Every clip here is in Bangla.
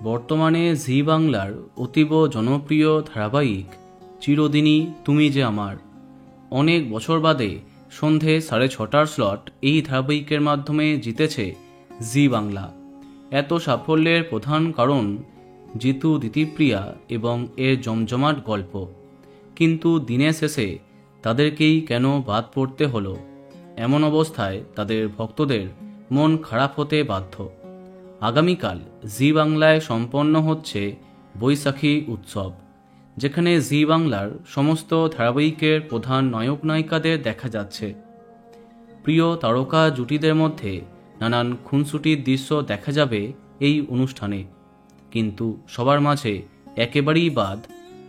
বর্তমানে জি বাংলার অতীব জনপ্রিয় ধারাবাহিক চিরদিনই তুমি যে আমার। অনেক বছর বাদে সন্ধে 6:30 স্লট এই ধারাবাহিকের মাধ্যমে জিতেছে জি বাংলা। এত সাফল্যের প্রধান কারণ জিতু দিতিপ্রিয়া এবং এর জমজমাট গল্প। কিন্তু দিনের শেষে তাদেরকেই কেন বাদ পড়তে হলো? এমন অবস্থায় তাদের ভক্তদের মন খারাপ হতে বাধ্য। আগামীকাল জি বাংলায় সম্পন্ন হচ্ছে বৈশাখী উৎসব, যেখানে জি বাংলার সমস্ত ধারাবাহিকের প্রধান নায়ক নায়িকাদের দেখা যাচ্ছে। প্রিয় তারকা জুটিদের মধ্যে নানান খুনসুটির দৃশ্য দেখা যাবে এই অনুষ্ঠানে। কিন্তু সবার মাঝে একেবারেই বাদ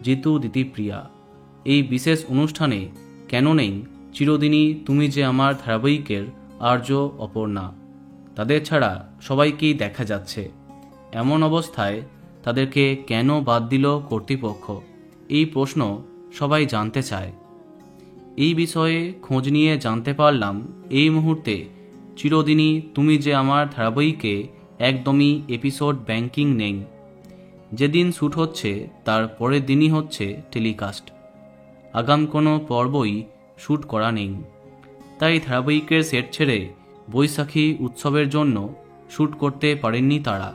জিতু দিতিপ্রিয়া। এই বিশেষ অনুষ্ঠানে কেন নেই চিরদিনই তুমি যে আমার ধারাবাহিকের আর্য অপর্ণা? তাদের ছাড়া সবাইকেই দেখা যাচ্ছে। এমন অবস্থায় তাদেরকে কেন বাদ দিল কর্তৃপক্ষ? এই প্রশ্ন সবাই জানতে চায়। এই বিষয়ে খোঁজ নিয়ে জানতে পারলাম এই মুহূর্তে চিরদিনই তুমি যে আমার ধারাবাহিকে একদমই এপিসোড ব্যাংকিং নেই। যেদিন শ্যুট হচ্ছে তার পরের দিনই হচ্ছে টেলিকাস্ট। আগাম কোনো পর্বই শ্যুট করা নেই। তাই ধারাবাহিকের সেট ছেড়ে বৈশাখী উৎসবের জন্য শ্যুট করতে পারেননি তারা।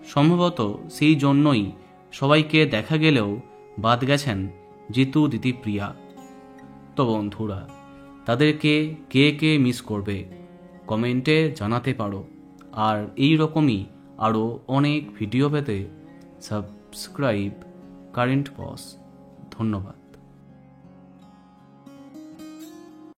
সম্ভবত সেই জন্যই সবাইকে দেখা গেলেও বাদ গেছেন জিতু দিতিপ্রিয়া। তো বন্ধুরা, তাদেরকে কে কে মিস করবে কমেন্টে জানাতে পারো। আর এই রকমই আরও অনেক ভিডিও পেতে সাবস্ক্রাইব কারেন্ট পজ। ধন্যবাদ।